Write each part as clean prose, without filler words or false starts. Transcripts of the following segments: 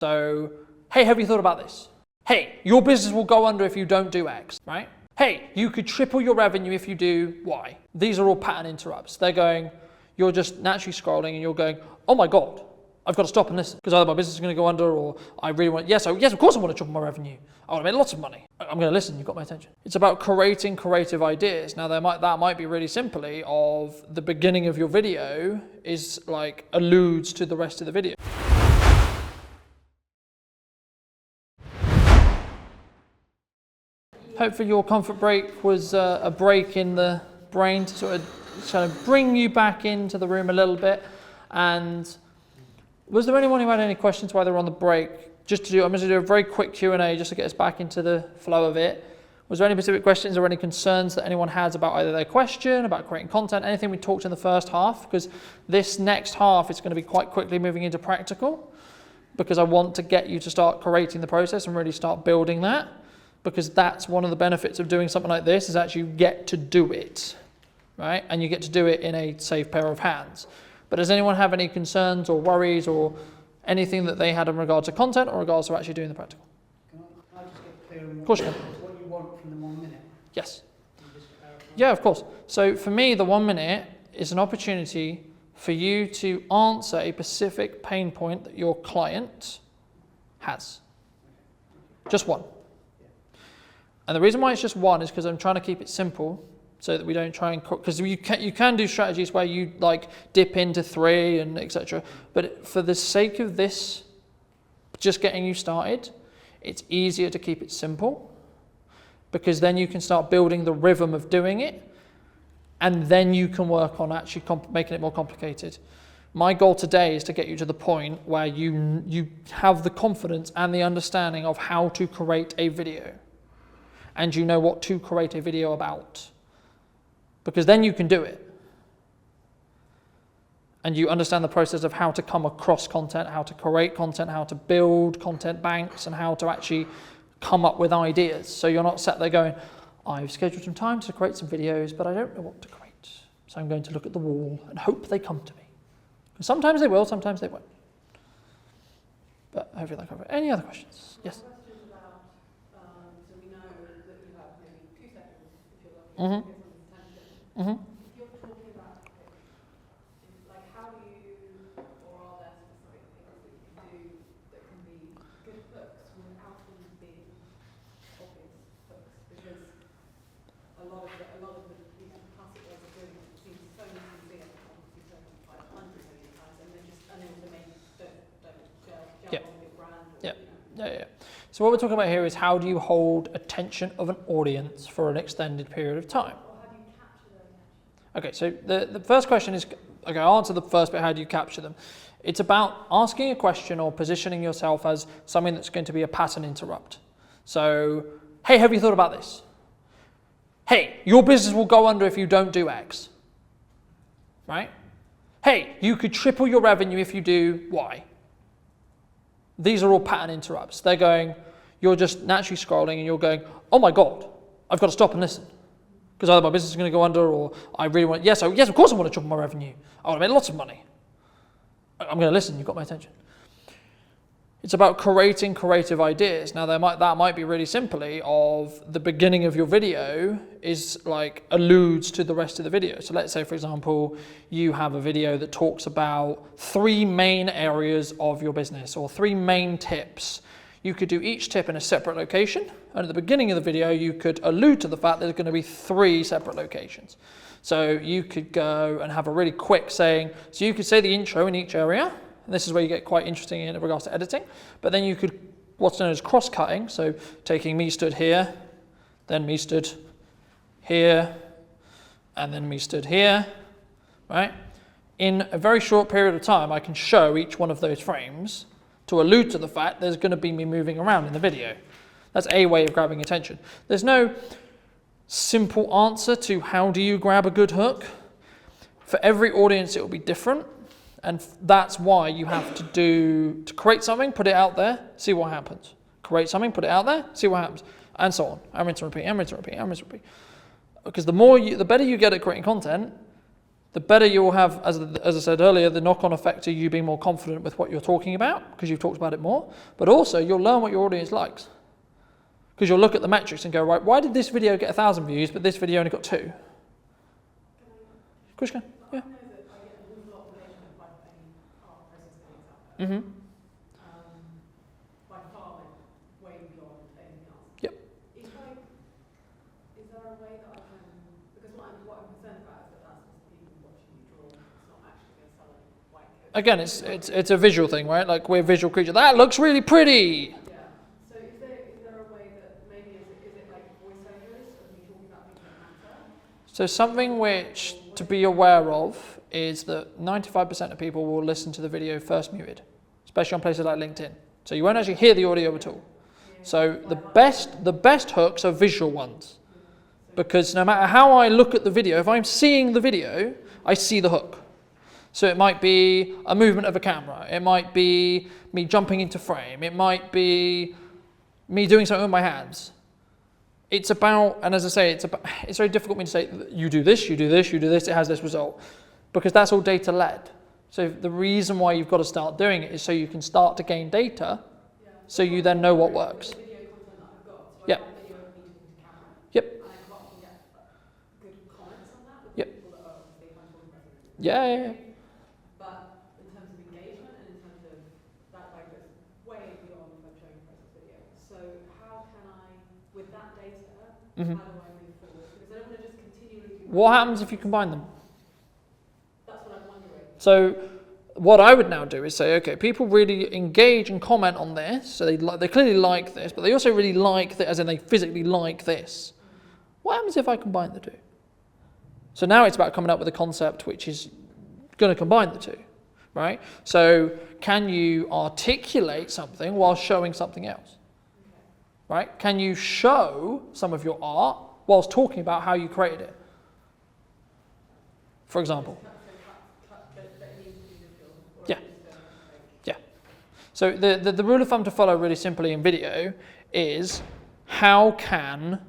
So, hey, have you thought about this? Hey, your business will go under if you don't do X, right? Hey, you could triple your revenue if you do Y. These are all pattern interrupts. They're going, you're just naturally scrolling and you're going, oh my God, I've got to stop and listen because either my business is going to go under or I really want, yes, of course I want to triple my revenue. I want to make lots of money. I'm going to listen, you've got my attention. It's about creating creative ideas. Now that might be really simply of the beginning of your video is like alludes to the rest of the video. Hopefully your comfort break was a break in the brain to sort of bring you back into the room a little bit. And was there anyone who had any questions while they were on the break? I'm going to do a very quick Q&A just to get us back into the flow of it. Was there any specific questions or any concerns that anyone has about either their question, about creating content, anything we talked in the first half? Because this next half is going to be quite quickly moving into practical, because I want to get you to start creating the process and really start building that. Because that's one of the benefits of doing something like this is actually you get to do it, right? And you get to do it in a safe pair of hands. But does anyone have any concerns or worries or anything that they had in regard to content or regards to actually doing the practical? Can I just get clear on of course you can. What you want from the 1 minute? Yes. Yeah, of course. So for me, the 1 minute is an opportunity for you to answer a specific pain point that your client has. Just one. And the reason why it's just one is because I'm trying to keep it simple so that we don't try and, because you can do strategies where you like dip into 3 and etc. But for the sake of this, just getting you started, it's easier to keep it simple because then you can start building the rhythm of doing it and then you can work on actually making it more complicated. My goal today is to get you to the point where you have the confidence and the understanding of how to create a video. And you know what to create a video about. Because then you can do it. And you understand the process of how to come across content, how to create content, how to build content banks, and how to actually come up with ideas. So you're not sat there going, I've scheduled some time to create some videos, but I don't know what to create. So I'm going to look at the wall and hope they come to me. And sometimes they will, sometimes they won't. But hopefully that covers it. Any other questions? Yes? Mm-hmm. Mm-hmm. If you're talking about, like, how do you, or are there specific things that you can do that can be good hooks without them being obvious hooks? Because a lot of the classic ways of doing it seems so easy and obviously so like hundreds of times, and they're just unable to make don't gel on your brand. Or, Yeah. So what we're talking about here is how do you hold attention of an audience for an extended period of time? Or how do you capture their attention? Okay, so the first question is, okay, I'll answer the first bit, how do you capture them? It's about asking a question or positioning yourself as something that's going to be a pattern interrupt. So, hey, have you thought about this? Hey, your business will go under if you don't do X, right? Hey, you could triple your revenue if you do Y. These are all pattern interrupts. They're going, you're just naturally scrolling and you're going, oh my God, I've got to stop and listen. Because either my business is going to go under or I really want, yes, of course I want to triple my revenue. I want to make lots of money. I'm going to listen, you've got my attention. It's about creating creative ideas. Now that might be really simply of the beginning of your video is like alludes to the rest of the video. So let's say, for example, you have a video that talks about 3 main areas of your business or 3 main tips. You could do each tip in a separate location. And at the beginning of the video, you could allude to the fact that there's going to be 3 separate locations. So you could go and have a really quick saying, so you could say the intro in each area. And this is where you get quite interesting in regards to editing. But then you could, what's known as cross-cutting, so taking me stood here, then me stood here, and then me stood here, right? In a very short period of time, I can show each one of those frames to allude to the fact there's going to be me moving around in the video. That's a way of grabbing attention. There's no simple answer to how do you grab a good hook. For every audience, it will be different. And that's why you have to create something, put it out there, see what happens. Create something, put it out there, see what happens. And so on. I'm going to repeat. Because the better you get at creating content, the better you will have, as I said earlier, the knock-on effect of you being more confident with what you're talking about because you've talked about it more. But also, you'll learn what your audience likes because you'll look at the metrics and go, right, why did this video get 1,000 views, but this video only got 2? Of course you can. Yeah. I know that I get a lot of engagement by any art process videos out there. Mm-hmm. By far, way beyond anything else. Yep. Is there a way that I can, because what I'm concerned about is that that's just people watching you draw. It's not actually going to sell any white coat. Again, it's a visual thing, right? Like we're visual creatures. That looks really pretty. Yeah. So is there a way that maybe is it like voiceovers of me talking about things that matter? So something which to be aware of is that 95% of people will listen to the video first muted, especially on places like LinkedIn. So you won't actually hear the audio at all. So the best hooks are visual ones, because no matter how I look at the video, if I'm seeing the video, I see the hook. So it might be a movement of a camera, it might be me jumping into frame, it might be me doing something with my hands. It's about, and as I say, it's very difficult for me to say, you do this, you do this, you do this, it has this result, because that's all data led. So the reason why you've got to start doing it is so you can start to gain data, so you then know what works. The video content that I've got, so Yep. I have a video of me talking to camera. Yep. And I quite often get good comments on that with Yep. people that are obviously I'm talking about it. Yeah. But in terms of engagement and in terms of that, like, goes way beyond like showing process video. So how can I, with that data, Mhm. how do I move forward? Because I don't want to just continually do What happens if you combine them? That's what I'm wondering. So what I would now do is say, okay, people really engage and comment on this, so they clearly like this, but they also really like that, as in they physically like this. What happens if I combine the two? So now it's about coming up with a concept which is going to combine the two, right? So can you articulate something while showing something else, right? Can you show some of your art whilst talking about how you created it, for example? Yeah. Yeah. So the rule of thumb to follow really simply in video is how can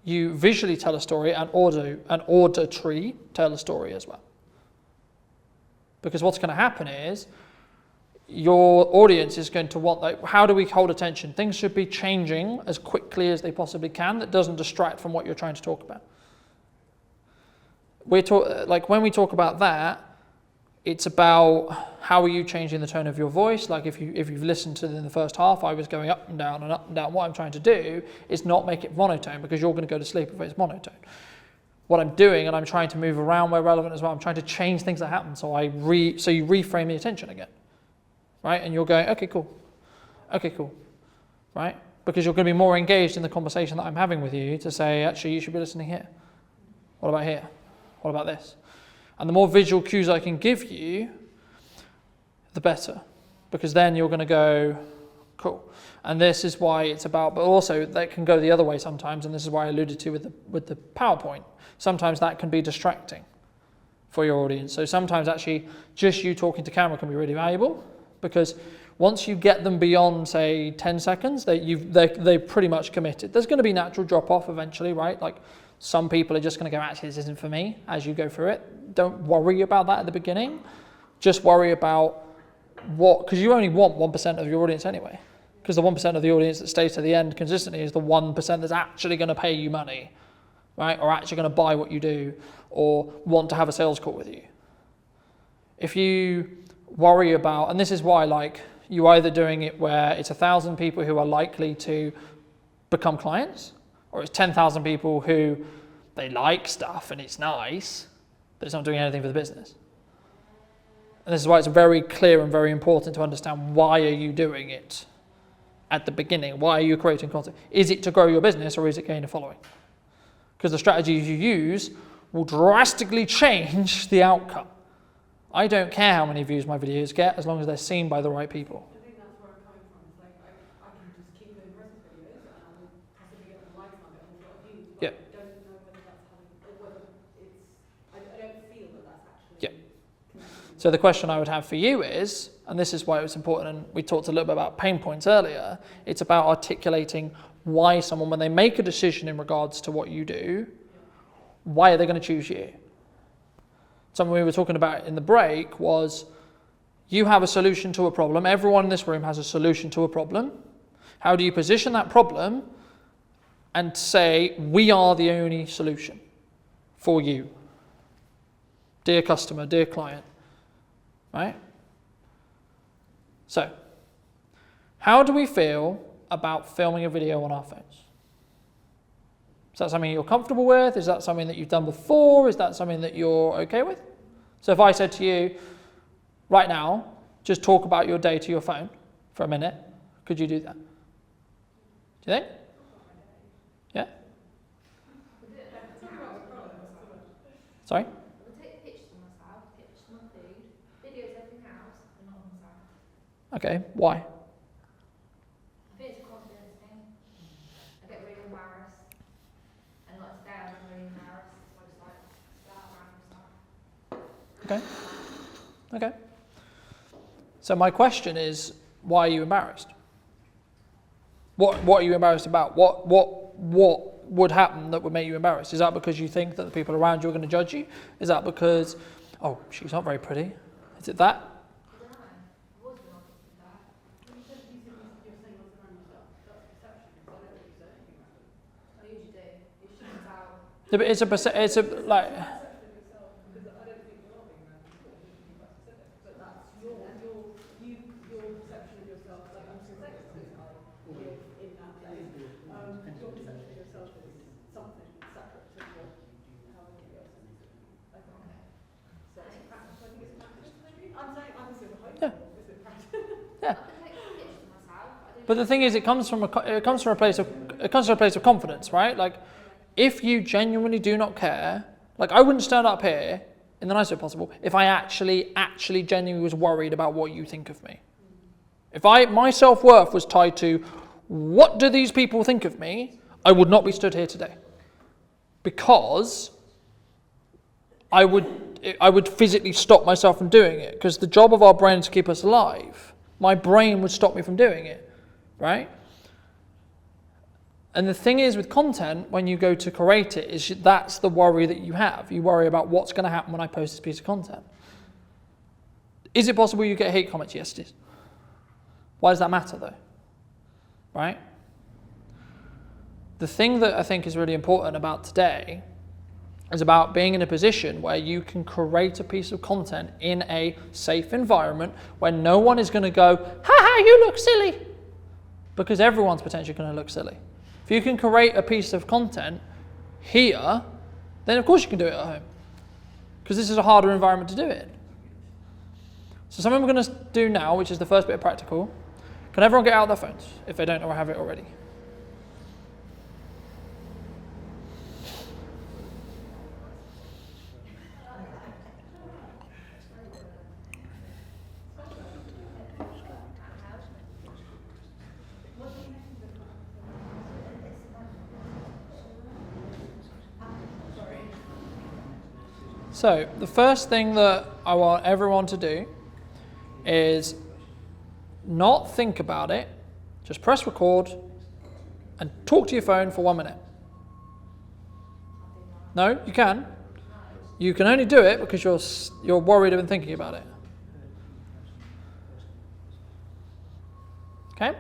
you visually tell a story and auditory tell a story as well. Because what's going to happen is your audience is going to want, like, how do we hold attention? Things should be changing as quickly as they possibly can that doesn't distract from what you're trying to talk about. When we talk about that, it's about how are you changing the tone of your voice. Like if you've listened to in the first half, I was going up and down and up and down. What I'm trying to do is not make it monotone, because you're going to go to sleep if it's monotone. What I'm doing, and I'm trying to move around where relevant as well, I'm trying to change things that happen. So you reframe the attention again, right? And you're going, okay, cool, right? Because you're going to be more engaged in the conversation that I'm having with you to say, actually, you should be listening here. What about here? What about this? And the more visual cues I can give you, the better. Because then you're going to go, cool. And this is why it's about, but also that can go the other way sometimes, and this is why I alluded to with the PowerPoint. Sometimes that can be distracting for your audience. So sometimes actually just you talking to camera can be really valuable, because once you get them beyond, say, 10 seconds, they're pretty much committed. There's going to be natural drop-off eventually, right? Like some people are just going to go, actually, this isn't for me, as you go through it. Don't worry about that at the beginning. Just worry about because you only want 1% of your audience anyway. Because the 1% of the audience that stays to the end consistently is the 1% that's actually going to pay you money, right? Or actually going to buy what you do or want to have a sales call with you. If you worry about, and this is why, like, you either doing it where it's 1,000 people who are likely to become clients, or it's 10,000 people who they like stuff and it's nice, but it's not doing anything for the business. And this is why it's very clear and very important to understand, why are you doing it at the beginning? Why are you creating content? Is it to grow your business, or is it gain a following? Because the strategies you use will drastically change the outcome. I don't care how many views my videos get, as long as they're seen by the right people. I think that's where I'm coming from. It's like I can just keep doing process videos and I will possibly get the likes on it and a lot of views, but Yeah. I don't know whether that's having, or whether it's, I don't feel that that's actually. Yeah. So the question I would have for you is, and this is why it was important, and we talked a little bit about pain points earlier, it's about articulating why someone, when they make a decision in regards to what you do, why are they going to choose you? something we were talking about in the break was, you have a solution to a problem. Everyone in this room has a solution to a problem. How do you position that problem and say, we are the only solution for you, dear customer, dear client, right? So, how do we feel about filming a video on our phones? Is that something you're comfortable with? Is that something that you've done before? Is that something that you're okay with? So if I said to you, right now, just talk about your day to your phone for a minute, could you do that? Do you think? Yeah? Sorry? We'll take pictures of myself, pictures of my food, videos of everything else, but not of myself. Okay, why? I think it's a confidence thing. I get really embarrassed. And like today I'm really embarrassed, so I just like start around myself. Okay. Okay. So my question is, why are you embarrassed? What are you embarrassed about? What would happen that would make you embarrassed? Is that because you think that the people around you are going to judge you? Is that because, oh, she's not very pretty? Is it that? I don't know. I've always been honest with that. When you said you're saying what's around yourself, that's perception, because I don't think you say anything about it. I usually do. It shoots out. Yeah, but it's a like. Perception of yourself, because I don't think you're being around people, you should be quite specific. But that's your perception of yourself, like I'm successful in that lane. Your perception of yourself is something separate to how everybody else sees it. I think. So it's practice. I think it's practice, maybe. I'm saying I'm super high. Yeah. Is it practice? Yeah. I can take pictures of myself. I do. But the thing is, it comes from a place of confidence, right? Like, if you genuinely do not care, like I wouldn't stand up here in the nicest way possible if I actually genuinely was worried about what you think of me. If my self-worth was tied to what do these people think of me, I would not be stood here today, because I would physically stop myself from doing it, because the job of our brain is to keep us alive. My brain would stop me from doing it, right? And the thing is with content, when you go to create it, is that's the worry that you have. You worry about what's going to happen when I post this piece of content. Is it possible you get hate comments? Yes, it is. Why does that matter though? Right? The thing that I think is really important about today is about being in a position where you can create a piece of content in a safe environment where no one is going to go, ha ha, you look silly. Because everyone's potentially going to look silly. If you can create a piece of content here, then of course you can do it at home. Because this is a harder environment to do it. So something we're going to do now, which is the first bit of practical. Can everyone get out their phones if they don't or have it already? So the first thing that I want everyone to do is not think about it, just press record and talk to your phone for 1 minute. No, you can. You can only do it because you're worried and thinking about it. Okay?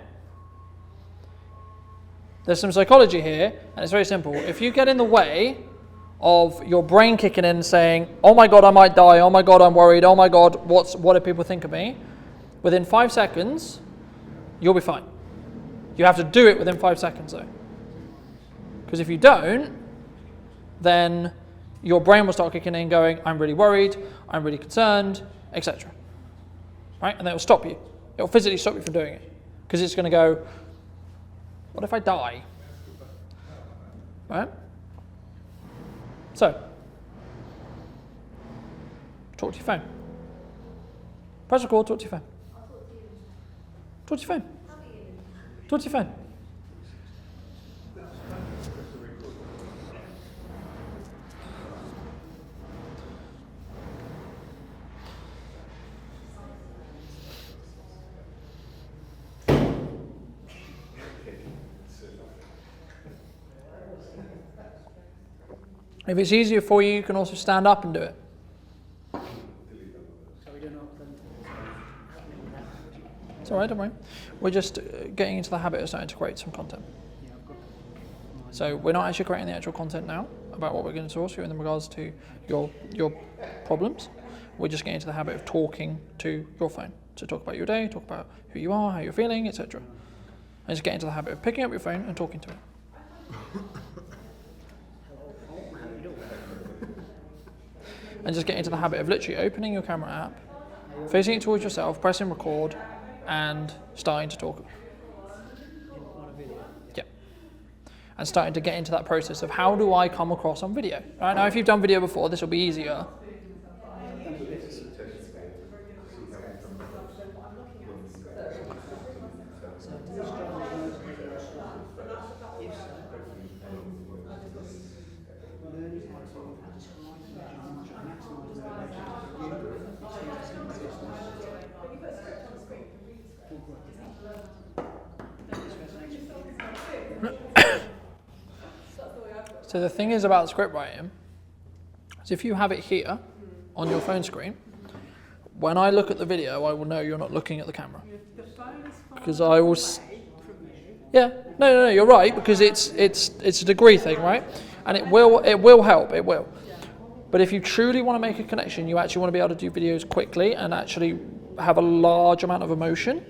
There's some psychology here, and it's very simple. If you get in the way of your brain kicking in and saying, oh my God, I might die, oh my God, I'm worried, oh my God, what do people think of me? Within 5 seconds, you'll be fine. You have to do it within 5 seconds though. Because if you don't, then your brain will start kicking in going, I'm really worried, I'm really concerned, etc. Right? And then it'll stop you. It'll physically stop you from doing it. Because it's going to go, what if I die? Right? So, talk to your phone. Press record, talk to your phone. Talk to your phone. Talk to your phone. If it's easier for you, you can also stand up and do it. It's all right, don't worry. We're just getting into the habit of starting to create some content. So we're not actually creating the actual content now about what we're going to source you in regards to your problems. We're just getting into the habit of talking to your phone. So talk about your day, talk about who you are, how you're feeling, etc. And just get into the habit of picking up your phone and talking to it. And just get into the habit of literally opening your camera app, facing it towards yourself, pressing record, and starting to talk. Yeah. And starting to get into that process of how do I come across on video. Right, now if you've done video before, this will be easier. So the thing is about script writing, is if you have it here on your phone screen, when I look at the video, I will know you're not looking at the camera. Because I will, yeah, no, you're right, because it's a degree thing, right? And it will help, it will. But if you truly want to make a connection, you actually want to be able to do videos quickly and actually have a large amount of emotion.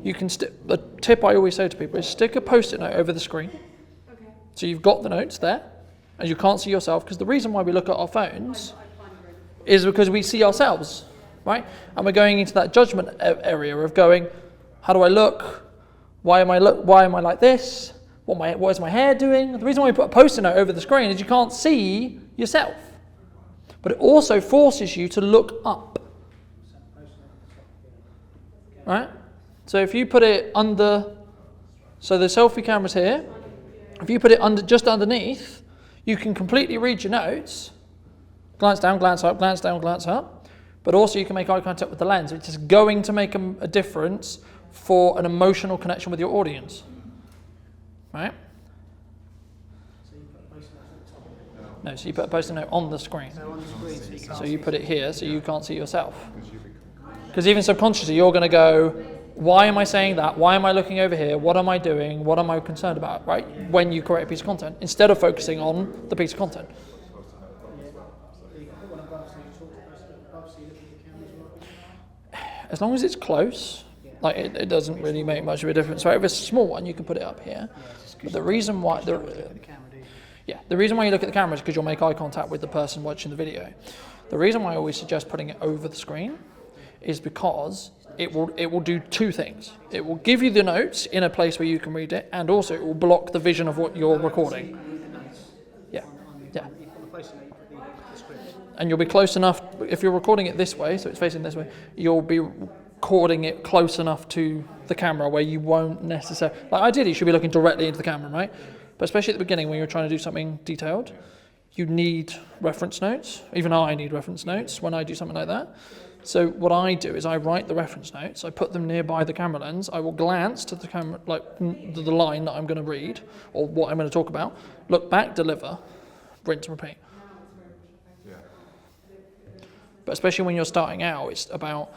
You can the tip I always say to people is stick a post-it note over the screen. So you've got the notes there, and you can't see yourself, because the reason why we look at our phones is because we see ourselves, right? And we're going into that judgment area of going, how do I look? Why am I like this? What is my hair doing? The reason why we put a post-it note over the screen is you can't see yourself. But it also forces you to look up, right? So if you put it under, so the selfie camera's here. If you put it just underneath, you can completely read your notes. Glance down, glance up, glance down, glance up. But also you can make eye contact with the lens, which is going to make a difference for an emotional connection with your audience. Right? No, so you put a post-it note on the screen. So you put it here so you can't see yourself. Because even subconsciously you're going to go, why am I saying that? Why am I looking over here? What am I doing? What am I concerned about, right? When you create a piece of content, instead of focusing on the piece of content. As long as it's close, like it doesn't really make much of a difference. Right? If it's a small one, you can put it up here. But the reason why the reason why you look at the camera is because you'll make eye contact with the person watching the video. The reason why I always suggest putting it over the screen is because it will do two things. It will give you the notes in a place where you can read it, and also it will block the vision of what you're recording. Yeah. And you'll be close enough, if you're recording it this way, so it's facing this way, you'll be recording it close enough to the camera where you won't necessarily, like ideally you should be looking directly into the camera, right? But especially at the beginning when you're trying to do something detailed, you need reference notes. Even I need reference notes when I do something like that. So what I do is I write the reference notes, I put them nearby the camera lens, I will glance to the camera, like the line that I'm going to read, or what I'm going to talk about, look back, deliver, rinse and repeat. But especially when you're starting out, it's about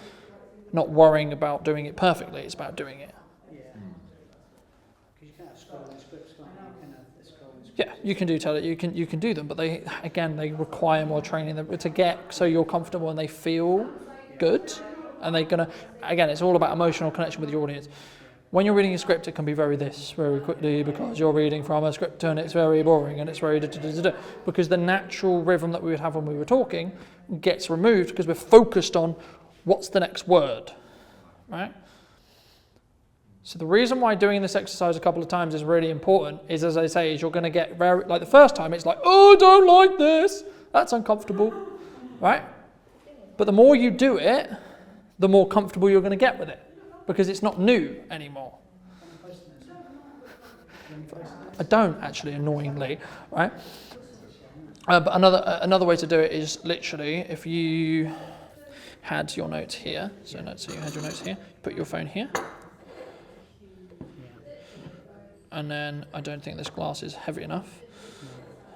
not worrying about doing it perfectly, it's about doing it. Yeah, you can do you can do them, but they require more training to get so you're comfortable and they feel good, and it's all about emotional connection with your audience. When you're reading a script, it can be very quickly because you're reading from a script and it's very boring and it's very because the natural rhythm that we would have when we were talking gets removed because we're focused on what's the next word, right? So the reason why doing this exercise a couple of times is really important is, as I say, is you're going to get very, like the first time it's like, oh, I don't like this. That's uncomfortable, right? But the more you do it, the more comfortable you're going to get with it because it's not new anymore. I don't actually, annoyingly, right? But another way to do it is literally if you had your notes here, so you had your notes here, put your phone here. And then I don't think this glass is heavy enough.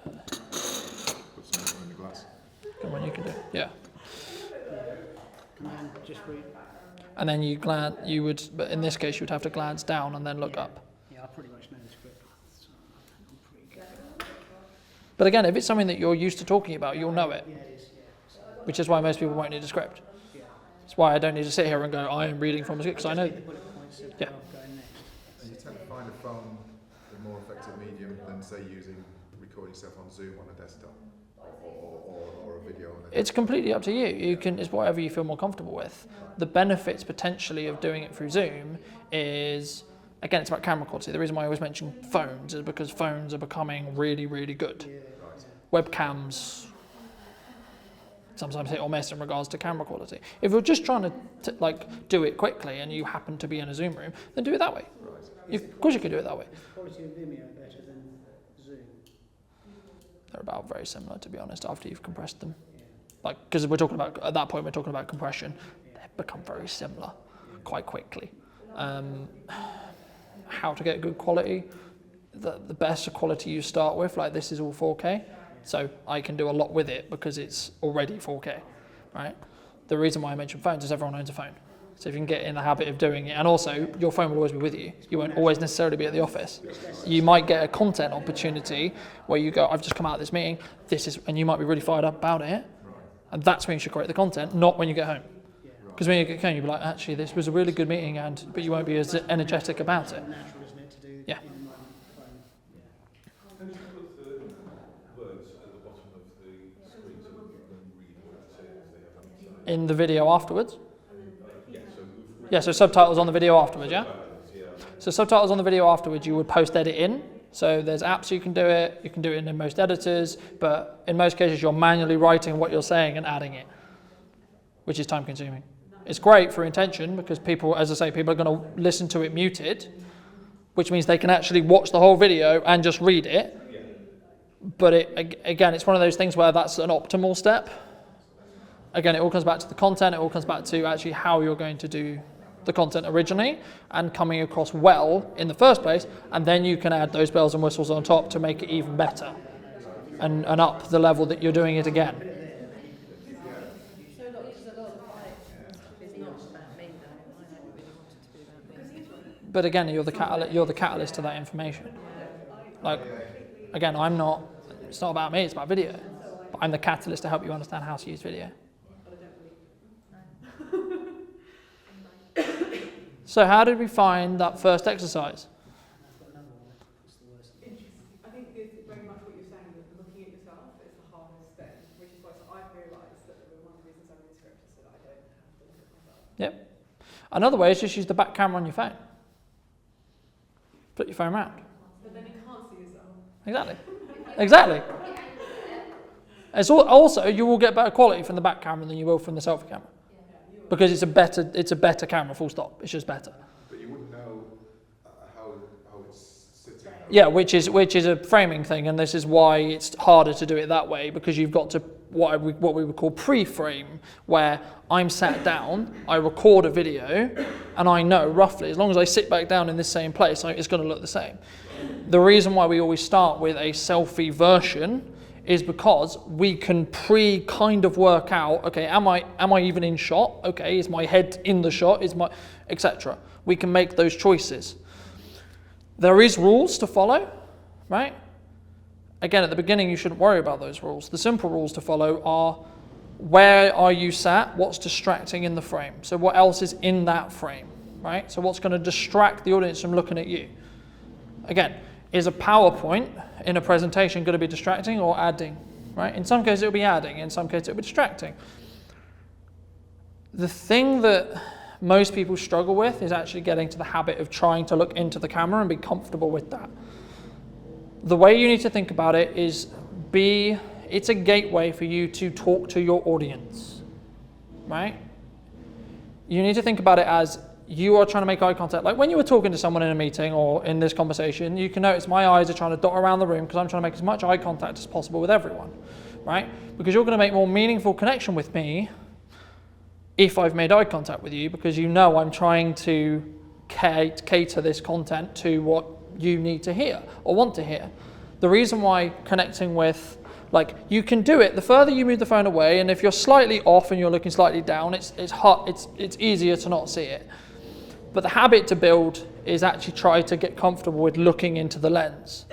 Put some in the glass. Come on, you can do it. Yeah. And then just read. and then but in this case you would have to glance down and then look up. Yeah, I pretty much know the script. So I'm pretty good. But again, if it's something that you're used to talking about, you'll know it, Yeah, it is, yeah. which is why most people won't need a script. Yeah. It's why I don't need to sit here and go, I am reading from a script, because I know. The bullet points of Yeah. where I'm going next. And you tend to find a phone a more effective medium than, say, recording yourself on Zoom on a desktop or a video on a It's completely up to you. It's whatever you feel more comfortable with. The benefits potentially of doing it through Zoom is, again, it's about camera quality. The reason why I always mention phones is because phones are becoming really, really good. Webcams sometimes hit or miss in regards to camera quality. If you're just trying to like do it quickly and you happen to be in a Zoom room, then do it that way. Of course you can do it that way. Is the quality of Vimeo better than Zoom? They're about very similar, to be honest, after you've compressed them. Like, because we're talking about, at that point, we're talking about compression. They've become very similar quite quickly. How to get good quality? The best quality you start with, like this is all 4K. So I can do a lot with it because it's already 4K, right? The reason why I mention phones is everyone owns a phone. So if you can get in the habit of doing it, and also your phone will always be with you. You won't always necessarily be at the office. You might get a content opportunity where you go, I've just come out of this meeting, and you might be really fired up about it. And that's when you should create the content, not when you get home. Because when you get home, you'll be like, actually, this was a really good meeting, but you won't be as energetic about it. Natural, isn't it, to do Yeah. in my phone? Can you put the words at the bottom of the screen so that you can read what it says if they have anything to say? In the video afterwards. Yeah, so Yeah, so subtitles on the video afterwards, yeah? So subtitles on the video afterwards, you would post-edit in. So there's apps you can do it in most editors, but in most cases you're manually writing what you're saying and adding it, which is time consuming. It's great for intention because people, as I say, people are going to listen to it muted, which means they can actually watch the whole video and just read it. But again, it's one of those things where that's an optimal step. Again, it all comes back to the content, it all comes back to actually how you're going to do the content originally and coming across well in the first place, and then you can add those bells and whistles on top to make it even better and up the level that you're doing it again. So a lot of it's not about me though. I don't really want it to be about me. But again, you're the catalyst to that information. Like, again, it's not about me, it's about video. But I'm the catalyst to help you understand how to use video. So how did we find that first exercise? I think it's very much what you're saying, that looking at yourself is the hardest thing, which is why I've realised that one of the reasons I'm in script is so that I don't have to look at myself. Yep. Another way is just use the back camera on your phone. Put your phone around. But then you can't see yourself. Exactly. It's also, you will get better quality from the back camera than you will from the selfie camera. Because it's a better camera, full stop. It's just better. But you wouldn't know how it's sitting. Yeah, which is a framing thing, and this is why it's harder to do it that way, because you've got to what we would call pre-frame, where I'm sat down, I record a video, and I know roughly, as long as I sit back down in this same place, it's going to look the same. The reason why we always start with a selfie version is because we can kind of work out, okay, am I even in shot? Okay, is my head in the shot? Etc. We can make those choices. There is rules to follow, right? Again, at the beginning, you shouldn't worry about those rules. The simple rules to follow are, where are you sat? What's distracting in the frame? So what else is in that frame, right? So what's going to distract the audience from looking at you? Again, is a PowerPoint in a presentation going to be distracting or adding, right? In some cases it'll be adding, in some cases it'll be distracting. The thing that most people struggle with is actually getting to the habit of trying to look into the camera and be comfortable with that. The way you need to think about it is it's a gateway for you to talk to your audience, right? You need to think about it as you are trying to make eye contact. Like when you were talking to someone in a meeting or in this conversation, you can notice my eyes are trying to dot around the room because I'm trying to make as much eye contact as possible with everyone, right? Because you're going to make more meaningful connection with me if I've made eye contact with you, because you know I'm trying to cater this content to what you need to hear or want to hear. The reason why connecting with Like, you can do it, the further you move the phone away, and if you're slightly off and you're looking slightly down, it's hard, it's easier to not see it. But the habit to build is actually try to get comfortable with looking into the lens,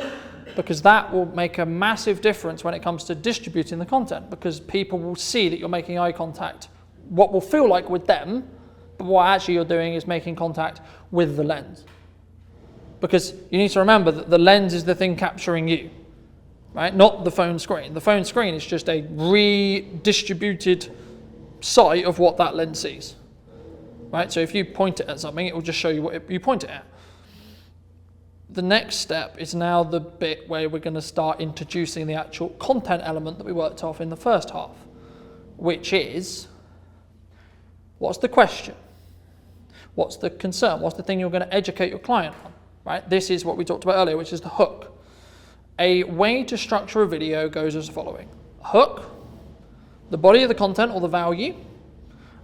because that will make a massive difference when it comes to distributing the content, because people will see that you're making eye contact, what will feel like with them, but what actually you're doing is making contact with the lens. Because you need to remember that the lens is the thing capturing you. Right? Not the phone screen. The phone screen is just a redistributed sight of what that lens sees. Right? So if you point it at something, it will just show you what you point it at. The next step is now the bit where we're going to start introducing the actual content element that we worked off in the first half, which is, what's the question? What's the concern? What's the thing you're going to educate your client on? Right? This is what we talked about earlier, which is the hook. A way to structure a video goes as following: a hook, the body of the content or the value,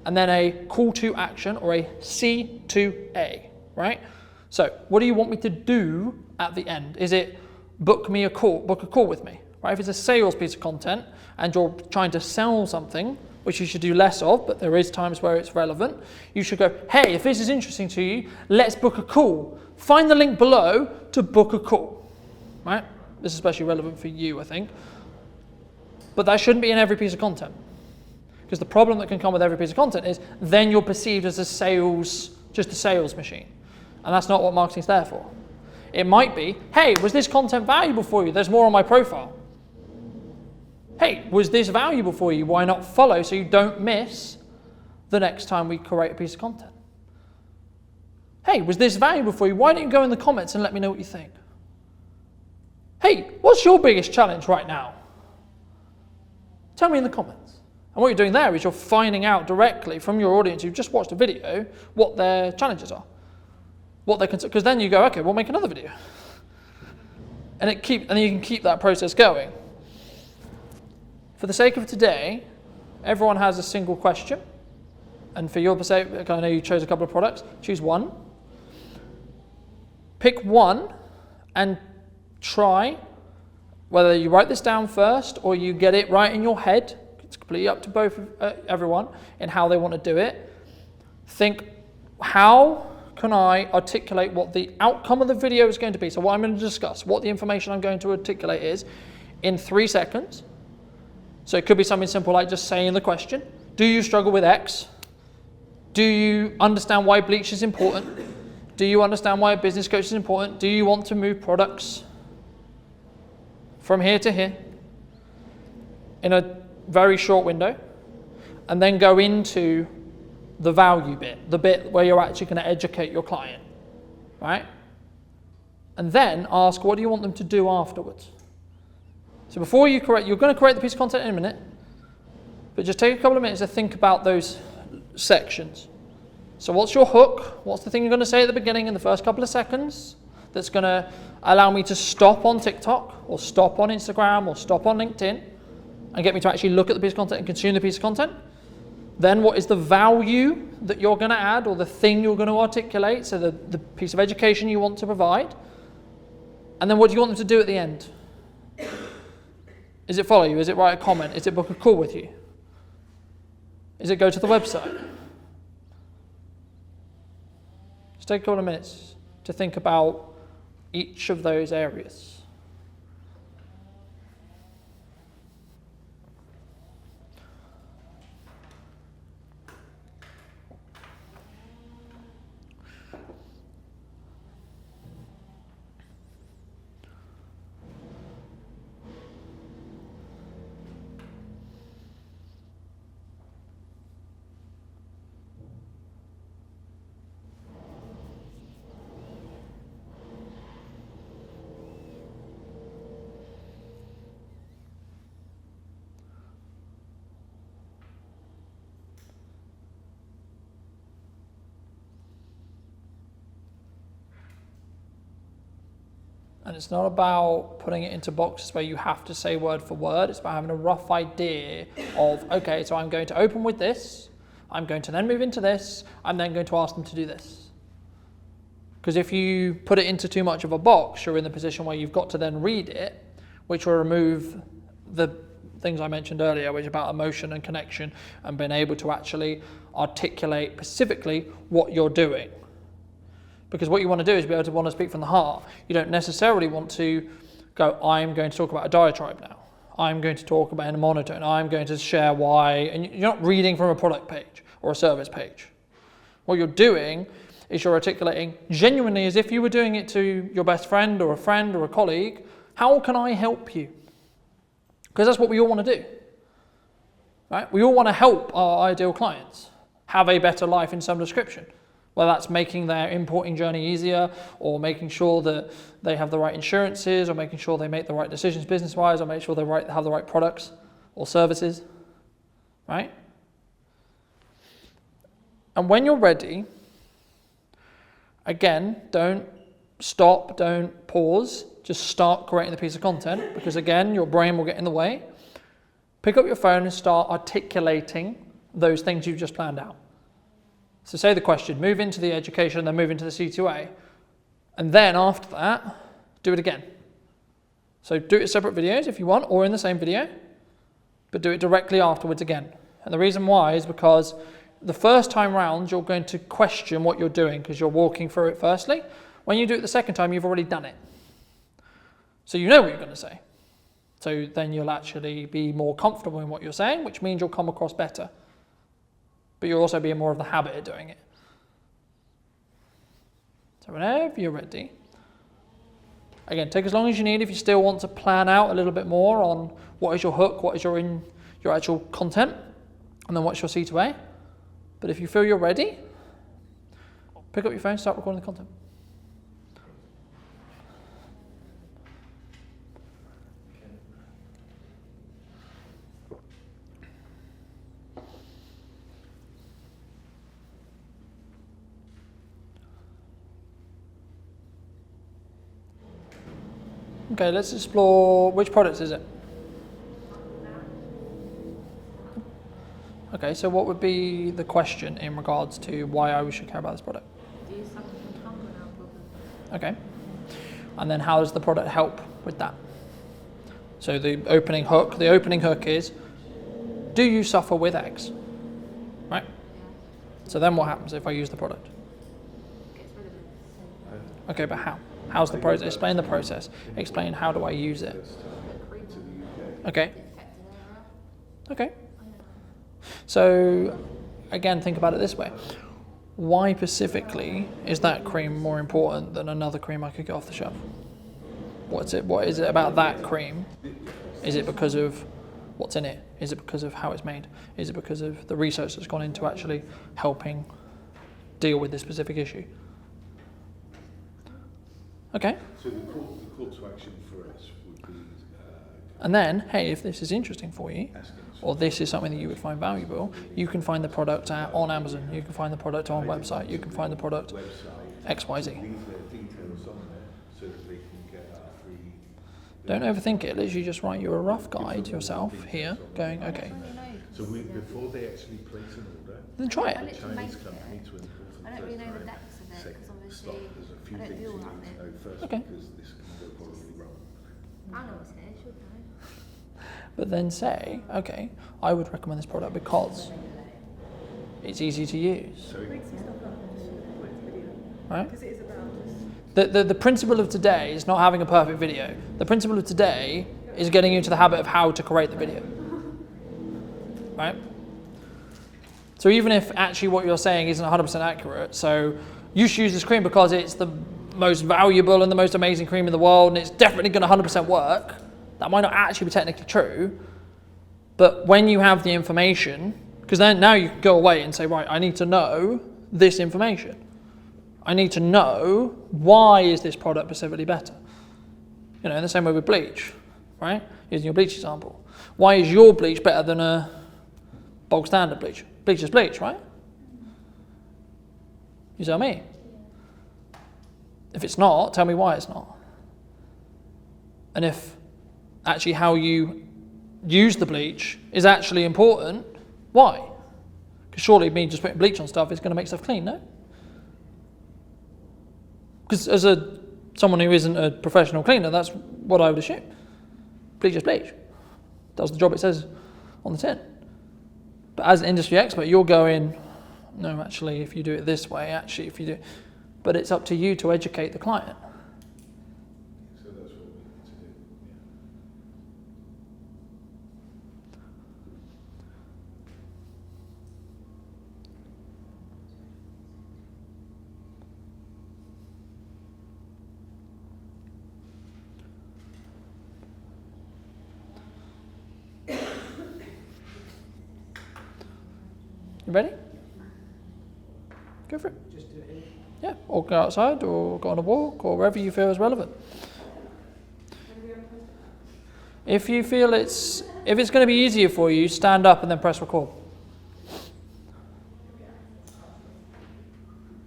and then a call to action or a C2A, right? So what do you want me to do at the end? Is it book a call with me, right? If it's a sales piece of content and you're trying to sell something, which you should do less of, but there is times where it's relevant, you should go, hey, if this is interesting to you, let's book a call. Find the link below to book a call, right? This is especially relevant for you, I think. But that shouldn't be in every piece of content. Because the problem that can come with every piece of content is then you're perceived as just a sales machine. And that's not what marketing's there for. It might be, hey, was this content valuable for you? There's more on my profile. Hey, was this valuable for you? Why not follow so you don't miss the next time we create a piece of content? Hey, was this valuable for you? Why don't you go in the comments and let me know what you think? Hey, what's your biggest challenge right now? Tell me in the comments. And what you're doing there is you're finding out directly from your audience who've just watched a video what their challenges are. Because then you go, okay, we'll make another video. And you can keep that process going. For the sake of today, everyone has a single question. And for your sake, I know you chose a couple of products, choose one. Pick one and try, whether you write this down first or you get it right in your head, it's completely up to everyone in how they want to do it. Think, how can I articulate what the outcome of the video is going to be? So what I'm going to discuss, what the information I'm going to articulate is in 3 seconds. So it could be something simple like just saying the question. Do you struggle with X? Do you understand why bleach is important? Do you understand why a business coach is important? Do you want to move products from here to here in a very short window? And then go into the value bit, the bit where you're actually going to educate your client, right? And then ask, what do you want them to do afterwards? So before you're going to create the piece of content in a minute, but just take a couple of minutes to think about those sections. So what's your hook? What's the thing you're going to say at the beginning in the first couple of seconds that's going to allow me to stop on TikTok or stop on Instagram or stop on LinkedIn and get me to actually look at the piece of content and consume the piece of content? Then what is the value that you're going to add or the thing you're going to articulate, so the piece of education you want to provide? And then what do you want them to do at the end? Is it follow you? Is it write a comment? Is it book a call with you? Is it go to the website? Just take a couple of minutes to think about each of those areas. And it's not about putting it into boxes where you have to say word for word. It's about having a rough idea of, okay, so I'm going to open with this. I'm going to then move into this. I'm then going to ask them to do this. Because if you put it into too much of a box, you're in the position where you've got to then read it, which will remove the things I mentioned earlier, which is about emotion and connection and being able to actually articulate specifically what you're doing. Because what you want to do is be able to want to speak from the heart. You don't necessarily want to go, I'm going to talk about a diatribe now. I'm going to talk about in a monotone. I'm going to share why. And you're not reading from a product page or a service page. What you're doing is you're articulating genuinely as if you were doing it to your best friend or a colleague. How can I help you? Because that's what we all want to do. Right? We all want to help our ideal clients have a better life in some description. Whether that's making their importing journey easier, or making sure that they have the right insurances, or making sure they make the right decisions business-wise, or make sure they have the right products or services, right? And when you're ready, again, don't stop, don't pause, just start creating the piece of content, because again, your brain will get in the way. Pick up your phone and start articulating those things you've just planned out. So say the question, move into the education, then move into the C2A. And then after that, do it again. So do it as separate videos if you want, or in the same video, but do it directly afterwards again. And the reason why is because the first time round, you're going to question what you're doing because you're walking through it firstly. When you do it the second time, you've already done it. So you know what you're going to say. So then you'll actually be more comfortable in what you're saying, which means you'll come across better. But you'll also be in more of the habit of doing it. So whenever you're ready, again, take as long as you need if you still want to plan out a little bit more on what is your hook, what is your actual content, and then what's your C2A. But if you feel you're ready, pick up your phone, start recording the content. Okay, let's explore which product is it? Okay, so what would be the question in regards to why I should care about this product? Do you suffer from hunger now problems? Okay, and then how does the product help with that? So the opening hook is, do you suffer with X? Right? So then what happens if I use the product? Gets rid of it. Okay, but how? How's the process? Explain the process. Explain how do I use it. Okay. Okay. So again, think about it this way. Why specifically is that cream more important than another cream I could get off the shelf? What is it about that cream? Is it because of what's in it? Is it because of how it's made? Is it because of the research that's gone into actually helping deal with this specific issue? Okay. So the call to action for us would be... and then, hey, if this is interesting for you, or this is something that you would find valuable, you can find the product on Amazon, you can find the product on a website, you can find the product XYZ. Leave their details on there so that they can get our free... Don't overthink it, literally just write you a rough guide to yourself here, going, okay, So before they actually place an order, then try I it. literally make Chinese company to import I don't really know the depths of it because obviously there's a few I don't things do you all need that to know bit. first Okay. because this can go horribly wrong. I know what's here, should know. But then say, okay, I would recommend this product because it's easy to use, Sorry? Make some stuff up and put it into video. right? Because it is about just The principle of today is not having a perfect video. The principle of today is getting you into the habit of how to create the video, right? So even if actually what you're saying isn't 100% accurate, so you should use this cream because it's the most valuable and the most amazing cream in the world and it's definitely going to 100% work, that might not actually be technically true, but when you have the information, because then now you can go away and say, right, I need to know this information. I need to know why is this product specifically better. You know, in the same way with bleach, right? Using your bleach example. Why is your bleach better than a bog standard bleach? Bleach is bleach, right? You tell me. If it's not, tell me why it's not. And if actually how you use the bleach is actually important, why? Because surely me just putting bleach on stuff is going to make stuff clean, no? Because as someone who isn't a professional cleaner, that's what I would assume. Bleach is bleach. does the job it says on the tin. But as an industry expert, you're going, no, actually, if you do it this way, actually, if you do, but it's up to you to educate the client. So that's what we need to do. You ready? Go for it. Just do it here. Yeah, or go outside, or go on a walk, or wherever you feel is relevant. If you feel if it's going to be easier for you, stand up and then press record.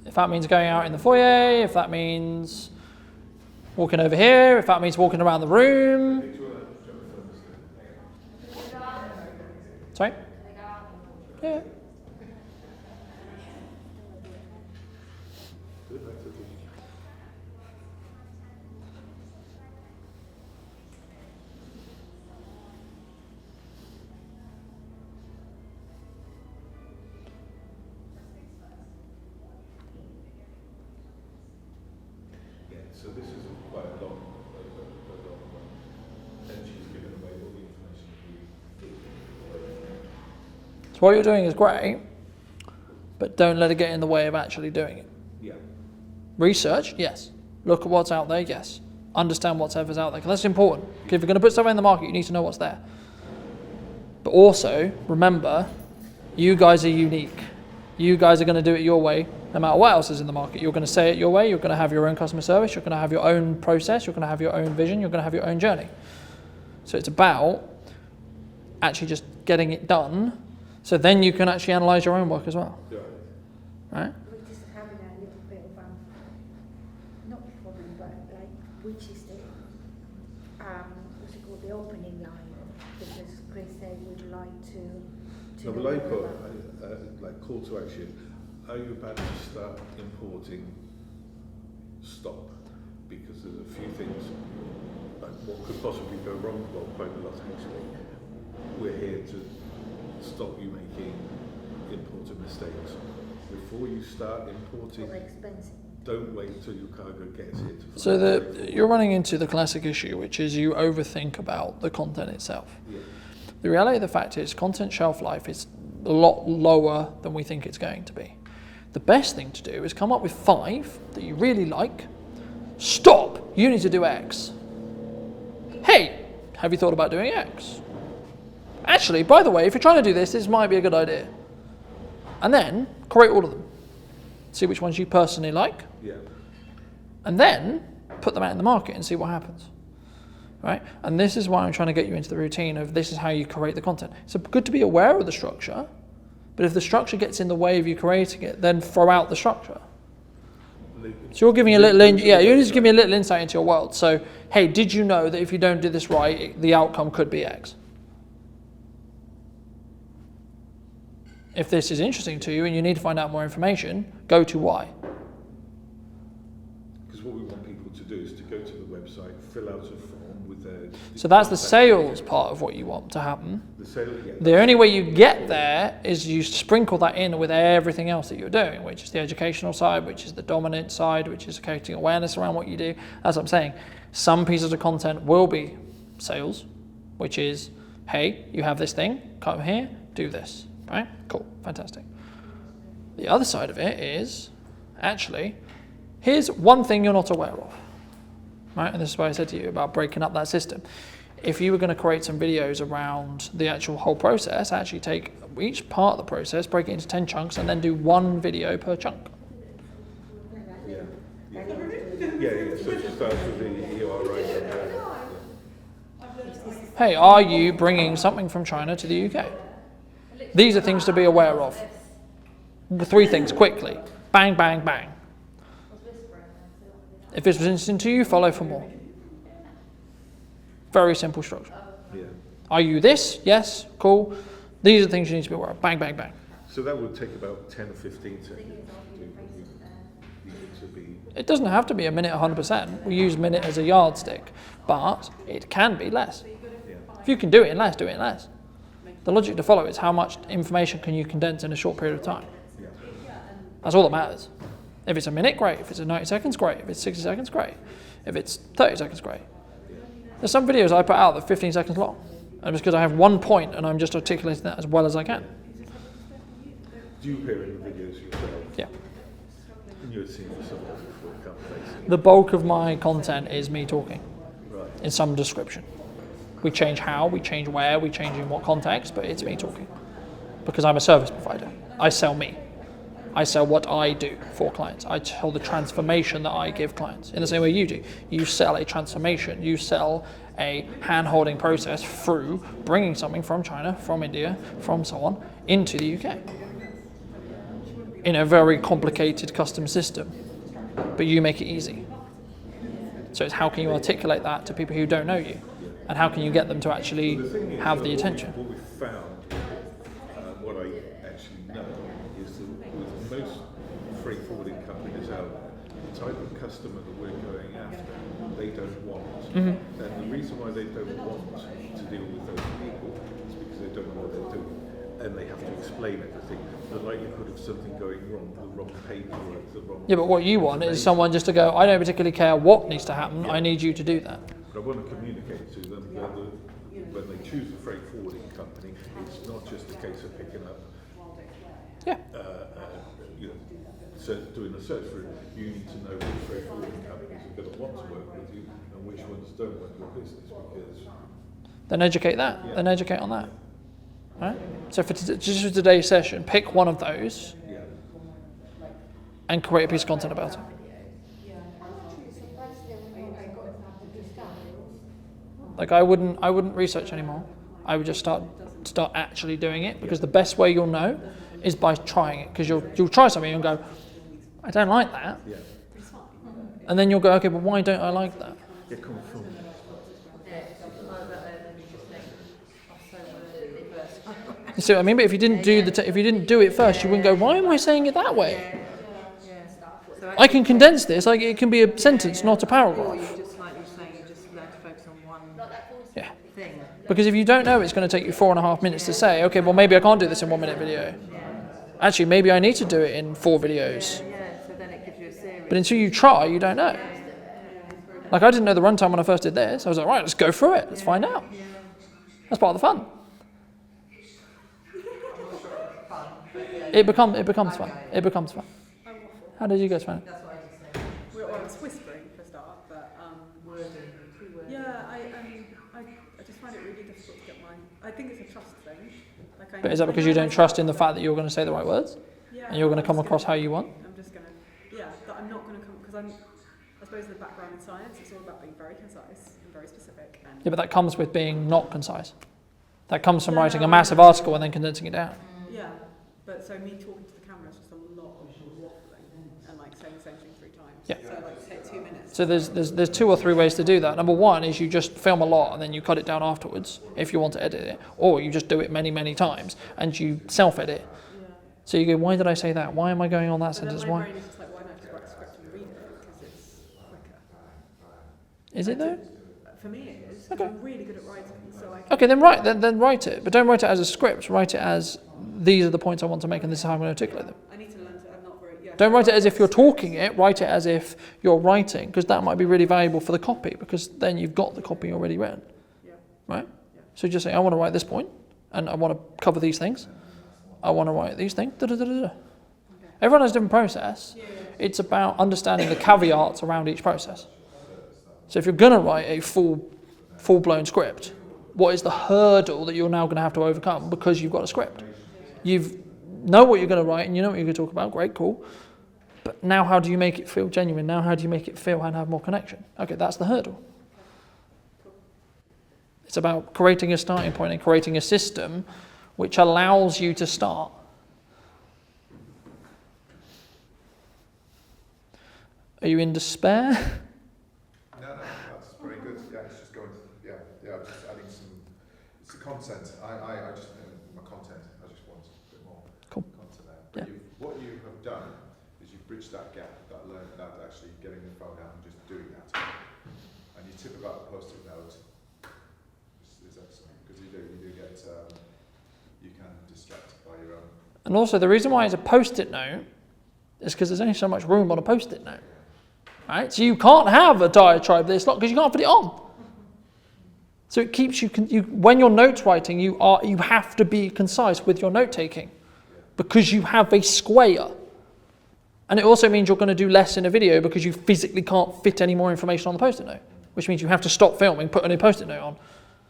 If that means going out in the foyer, if that means walking over here, if that means walking around the room. Sorry? Yeah. So this is quite a long one. And she's given away all the information we. So what you're doing is great, but don't let it get in the way of actually doing it. Yeah. Research, yes. Look at what's out there, yes. Understand whatever's out there, because that's important. Because if you're going to put stuff in the market, you need to know what's there. But also, remember, you guys are unique. You guys are going to do it your way, no matter what else is in the market. You're going to say it your way, you're going to have your own customer service, you're going to have your own process, you're going to have your own vision, you're going to have your own journey. So it's about actually just getting it done, so then you can actually analyze your own work as well. Yeah. Right? We're just having a little bit of not problem, but like which is the what's it called, the opening line, because Chris said would like to No, know well, I more put about- like call to action. Are you about to start importing stop? Because there's a few things like what could possibly go wrong. Well, quite a lot actually. We're here to stop you making importer mistakes. Before you start importing, or expensive. don't wait till your cargo gets here. To So find you're running into the classic issue, which is you overthink about the content itself. Yeah. The reality of the fact is content shelf life is a lot lower than we think it's going to be. The best thing to do is come up with 5 that you really like. Stop, you need to do X. Hey, have you thought about doing X? Actually, by the way, if you're trying to do this might be a good idea. And then create all of them. See which ones you personally like. Yeah. And then put them out in the market and see what happens. Right? And this is why I'm trying to get you into the routine of this is how you create the content. It's good to be aware of the structure, but if the structure gets in the way of you creating it, then throw out the structure. So you're giving a little, you just give me a little insight into your world. So, hey, did you know that if you don't do this right, the outcome could be X? If this is interesting to you and you need to find out more information, go to Y. Because what we want people to do is to go to the website, fill out a form with their. So that's the sales part of what you want to happen. The sale, yeah. The only way you get there is you sprinkle that in with everything else that you're doing, which is the educational side, which is the dominant side, which is creating awareness around what you do. That's what I'm saying. Some pieces of content will be sales, which is, hey, you have this thing, come here, do this, right? Cool, fantastic. The other side of it is, actually, here's one thing you're not aware of, right? And this is why I said to you about breaking up that system. If you were going to create some videos around the actual whole process, actually take each part of the process, break it into 10 chunks, and then do 1 video per chunk. Yeah. Yeah. So it starts with the URI. Hey, are you bringing something from China to the UK? These are things to be aware of. 3 things, quickly. Bang, bang, bang. If this was interesting to you, follow for more. Very simple structure. Yeah. Are you this? Yes, cool. These are the things you need to be aware of. Bang, bang, bang. So that would take about 10 or 15 seconds to be. It doesn't have to be a minute 100%. We use minute as a yardstick, but it can be less. Yeah. If you can do it in less, do it in less. The logic to follow is how much information can you condense in a short period of time. That's all that matters. If it's a minute, great. If it's 90 seconds, great. If it's 60 seconds, great. If it's 30 seconds, great. There's some videos I put out that are 15 seconds long. And it's because I have one point and I'm just articulating that as well as I can. Do you appear in the videos yourself? Yeah. And you had seen for someone before it comes facing. The bulk of my content is me talking Right. in some description. We change how, we change where, we change in what context, but it's me talking. Because I'm a service provider. I sell me. I sell what I do for clients. I tell the transformation that I give clients in the same way you do. You sell a transformation. You sell a hand-holding process through bringing something from China, from India, from so on, into the UK. In a very complicated custom system. But you make it easy. So it's how can you articulate that to people who don't know you? And how can you get them to actually have the attention? What we found, what I actually know, is that with most freight forwarding companies out there, the type of customer that we're going after, they don't want. And the reason why they don't want to deal with those people is because they don't know what they're doing. And they have to explain everything. The likelihood of something going wrong, the wrong paperwork, the wrong... Yeah, but what you want is someone just to go, I don't particularly care what needs to happen, I need you to do that. But I want to communicate to them that when they choose a freight forwarding company, it's not just a case of picking up, Yeah. doing a search for it. You need to know which freight forwarding companies are going to want to work with you and which ones don't want your business, because... Then educate that, then educate on that. Right? So just for today's session, pick one of those and create a piece of content about it. Like I wouldn't research anymore. I would just start actually doing it, because the best way you'll know is by trying it. Because you'll try something and go, I don't like that. Yeah. And then you'll go, okay, but why don't I like that? Yeah, come from. You see what I mean? But if you didn't do if you didn't do it first, you wouldn't go, why am I saying it that way? I can condense this. Like it can be a sentence, not a Or paragraph. you just, like you're saying, you just learn to focus on one Yeah. thing. Because if you don't know, it's going to take you 4.5 minutes to say, okay, well maybe I can't do this in 1 minute video. Actually, maybe I need to do it in 4 videos. Yeah, so then it gives you a series. But until you try, you don't know. Like I didn't know the runtime when I first did this. I was like, right, let's go through it. Let's find out. That's part of the fun. It becomes fun. It becomes fun. How did you guys find it? Well, I was whispering for a start, but yeah, I just find it really difficult to get I think it's a trust thing. Like But is that because you don't trust in the fact that you're going to say the right words? Yeah, And you're going to come across how you want? I'm just going to, that I'm not going to come, because I suppose the background in science, it's all about being very concise and very specific. And Yeah, but that comes with being not concise. That comes from writing a massive article and then condensing it down. yeah, but so me talking to the camera is just a lot of waffling and like saying the same thing 3 times. Yeah. So like take 2 minutes. So there's 2 or 3 ways to do that. Number one is you just film a lot and then you cut it down afterwards if you want to edit it, or you just do it many, many times and you self-edit. Yeah. So you go, why did I say that? Why am I going on that But then sentence? my Why? brain is just like, why not just write a script and read it, because it's quicker. Is it though? For me it is, 'cause Okay. I'm really good at writing, so I can... Okay, then write it, but don't write it as a script. Write it as these are the points I want to make and this is how I'm going to articulate them. I need to learn to, I'm not very... Yeah, Don't write it as if you're talking it. Write it as if you're writing, because that might be really valuable for the copy, because then you've got the copy already written. Yeah. Right? So just say, I want to write this point, and I want to cover these things. I want to write these things. Da, da, da, da, da. Everyone has a different process. It's about understanding the caveats around each process. So if you're going to write a full-blown script, what is the hurdle that you're now going to have to overcome because you've got a script? You know what you're going to write and you know what you're going to talk about. Great, cool. But now how do you make it feel genuine? Now how do you make it feel and have more connection? Okay, that's the hurdle. It's about creating a starting point and creating a system which allows you to start. Are you in despair? No, that's very good. Yeah, it's just going to, I'm just adding it's the content. I just, my content, I just want a bit more content there. But what you have done is you've bridged that gap, that actually getting the phone out and just doing that. And your tip about the post-it note is excellent. your own. And also the reason why it's a post-it note is because there's only so much room on a post-it note. Right? So you can't have a diatribe this long because you can't put it on. So it keeps you when you're note writing, you have to be concise with your note taking because you have a square. And it also means you're going to do less in a video because you physically can't fit any more information on the post-it note, which means you have to stop filming, put a new post-it note on,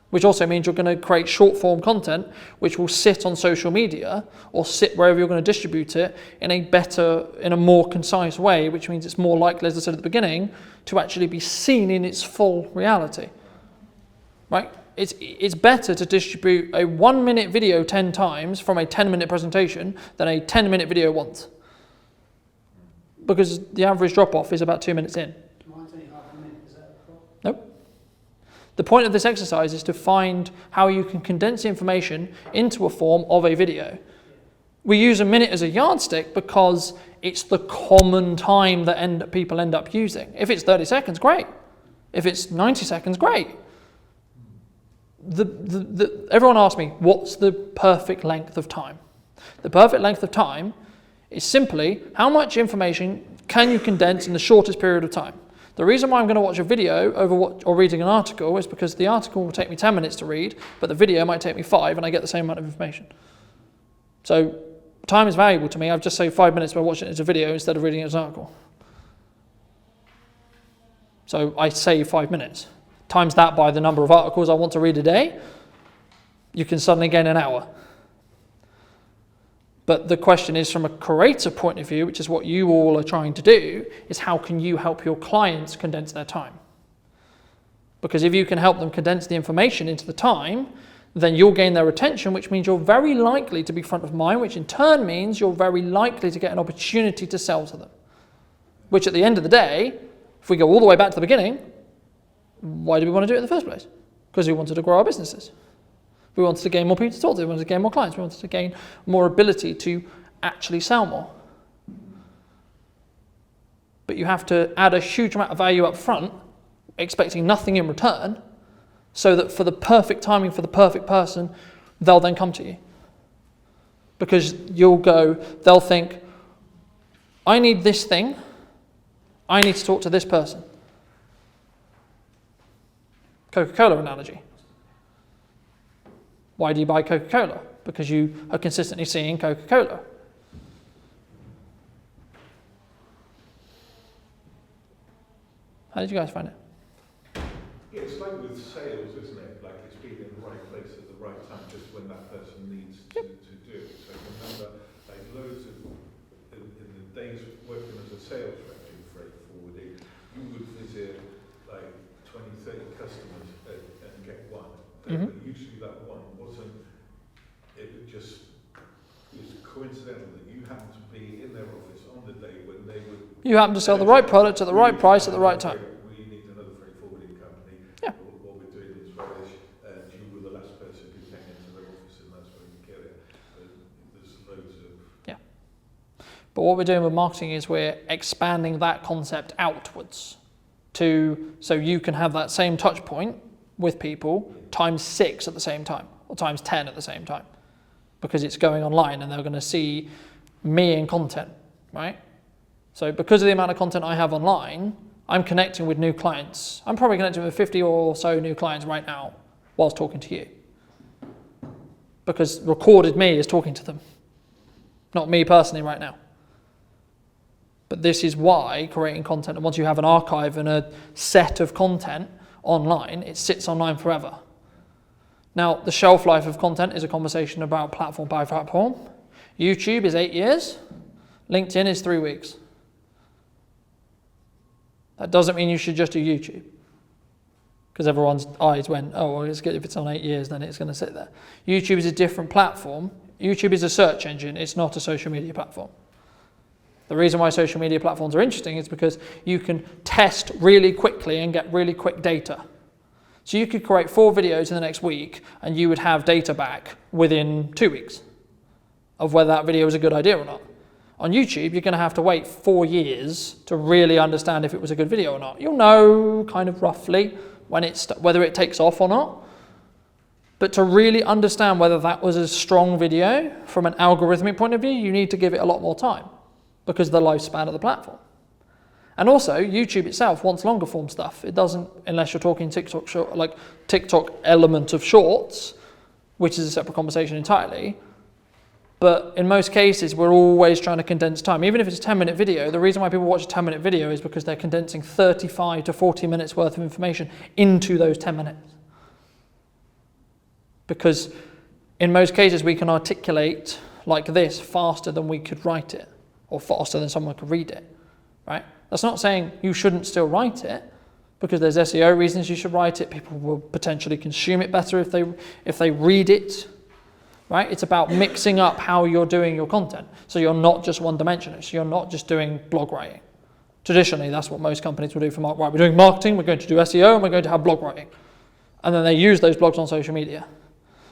which also means you're going to create short form content which will sit on social media or sit wherever you're going to distribute it in a more concise way, which means it's more likely, as I said at the beginning, to actually be seen in its full reality. Right? It's better to distribute a 1 minute video 10 times from a 10-minute presentation than a 10-minute video once. Because the average drop-off is about 2 minutes in. Mine's only half a minute, is that a problem? Nope. The point of this exercise is to find how you can condense the information into a form of a video. We use a minute as a yardstick because it's the common time that people end up using. If it's 30 seconds, great. If it's 90 seconds, great. Everyone asks me, what's the perfect length of time? The perfect length of time is simply how much information can you condense in the shortest period of time. The reason why I'm going to watch a video or reading an article is because the article will take me 10 minutes to read, but the video might take me 5 and I get the same amount of information. So time is valuable to me. I've just saved 5 minutes by watching it as a video instead of reading it as an article. So I save 5 minutes. Times that by the number of articles I want to read a day, you can suddenly gain an hour. But the question is, from a creator point of view, which is what you all are trying to do, is how can you help your clients condense their time? Because if you can help them condense the information into the time, then you'll gain their attention, which means you're very likely to be front of mind, which in turn means you're very likely to get an opportunity to sell to them. Which at the end of the day, if we go all the way back to the beginning, why do we want to do it in the first place? Because we wanted to grow our businesses. We wanted to gain more people to talk to. We wanted to gain more clients. We wanted to gain more ability to actually sell more. But you have to add a huge amount of value up front, expecting nothing in return, so that for the perfect timing, for the perfect person, they'll then come to you. Because they'll think, I need this thing, I need to talk to this person. Coca-Cola analogy. Why do you buy Coca-Cola? Because you are consistently seeing Coca-Cola. How did you guys find it? Yeah, it's like with sales, isn't it? Like it's being in the right place at the right time, just when that person needs to do it. So remember, like loads of, in the days working as a sales rep in freight forwarding, you would visit like 20, 30 customers and get one. But usually that one wasn't, it was coincidental that you happened to be in their office on the day when they would... You happen to sell the right product at the right price at the right time. We need another freight forwarding company. Yeah. What we're doing is rubbish, and you were the last person who came into their office, and that's where you get it. There's loads of... Yeah. But what we're doing with marketing is we're expanding that concept outwards so you can have that same touch point with people times 6 at the same time, or times 10 at the same time, because it's going online and they're going to see me in content, right? So because of the amount of content I have online, I'm connecting with new clients. I'm probably connecting with 50 or so new clients right now whilst talking to you. Because recorded me is talking to them, not me personally right now. But this is why creating content, and once you have an archive and a set of content online, it sits online forever. Now, the shelf life of content is a conversation about platform by platform. YouTube is 8 years. LinkedIn is 3 weeks. That doesn't mean you should just do YouTube, because everyone's eyes went, oh, well, it's good if it's on 8 years, then it's going to sit there. YouTube is a different platform. YouTube is a search engine. It's not a social media platform. The reason why social media platforms are interesting is because you can test really quickly and get really quick data. So you could create 4 videos in the next week and you would have data back within 2 weeks of whether that video was a good idea or not. On YouTube, you're going to have to wait 4 years to really understand if it was a good video or not. You'll know kind of roughly when whether it takes off or not. But to really understand whether that was a strong video from an algorithmic point of view, you need to give it a lot more time because of the lifespan of the platform. And also, YouTube itself wants longer form stuff. It doesn't, unless you're talking TikTok short, like TikTok element of shorts, which is a separate conversation entirely. But in most cases, we're always trying to condense time. Even if it's a 10-minute video, the reason why people watch a 10-minute video is because they're condensing 35 to 40 minutes worth of information into those 10 minutes. Because in most cases, we can articulate like this faster than we could write it, or faster than someone could read it, right? That's not saying you shouldn't still write it, because there's SEO reasons you should write it. People will potentially consume it better if they read it, right? It's about mixing up how you're doing your content. So you're not just one-dimensional. So you're not just doing blog writing. Traditionally, that's what most companies will do for marketing. Right, we're doing marketing, we're going to do SEO, and we're going to have blog writing. And then they use those blogs on social media.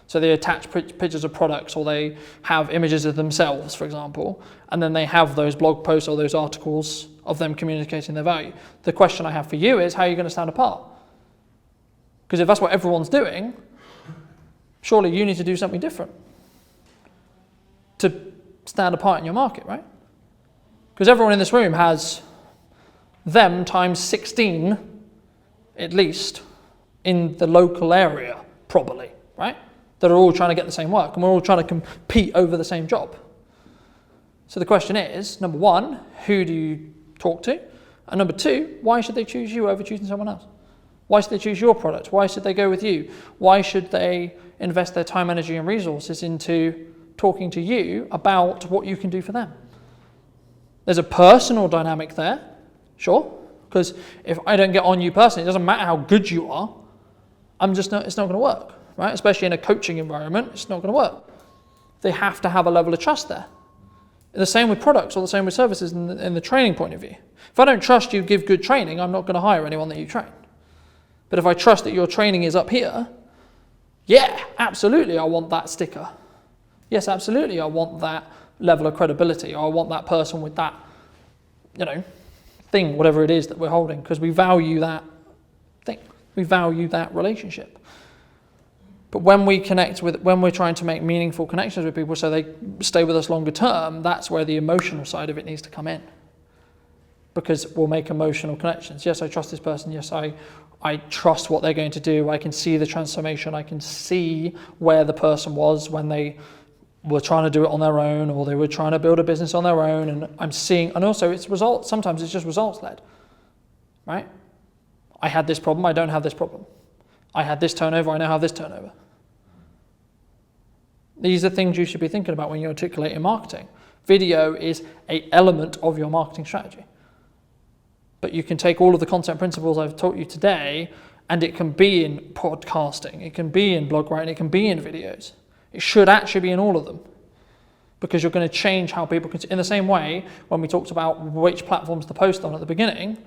So they attach pictures of products, or they have images of themselves, for example, and then they have those blog posts or those articles of them communicating their value. The question I have for you is, how are you going to stand apart? Because if that's what everyone's doing, surely you need to do something different to stand apart in your market, right? Because everyone in this room has them times 16, at least, in the local area, probably, right? That are all trying to get the same work, and we're all trying to compete over the same job. So the question is, number one, who do you talk to? And number two, why should they choose you over choosing someone else? Why should they choose your product? Why should they go with you? Why should they invest their time, energy, and resources into talking to you about what you can do for them? There's a personal dynamic there, sure, because if I don't get on you personally, it doesn't matter how good you are, it's not going to work. Right? Especially in a coaching environment, it's not going to work. They have to have a level of trust there. The same with products, or the same with services in the training point of view. If I don't trust you give good training, I'm not going to hire anyone that you train. But if I trust that your training is up here, yeah, absolutely I want that sticker. Yes, absolutely I want that level of credibility, or I want that person with that, thing, whatever it is that we're holding, because we value that thing. We value that relationship. But when we're trying to make meaningful connections with people so they stay with us longer term, that's where the emotional side of it needs to come in. Because we'll make emotional connections. Yes, I trust this person. Yes, I trust what they're going to do. I can see the transformation. I can see where the person was when they were trying to do it on their own, or they were trying to build a business on their own. And I'm seeing, and also it's results. Sometimes it's just results led, right? I had this problem. I don't have this problem. I had this turnover, I now have this turnover. These are things you should be thinking about when you're articulating marketing. Video is an element of your marketing strategy. But you can take all of the content principles I've taught you today, and it can be in podcasting, it can be in blog writing, it can be in videos. It should actually be in all of them. Because you're going to change how people can, in the same way, when we talked about which platforms to post on at the beginning,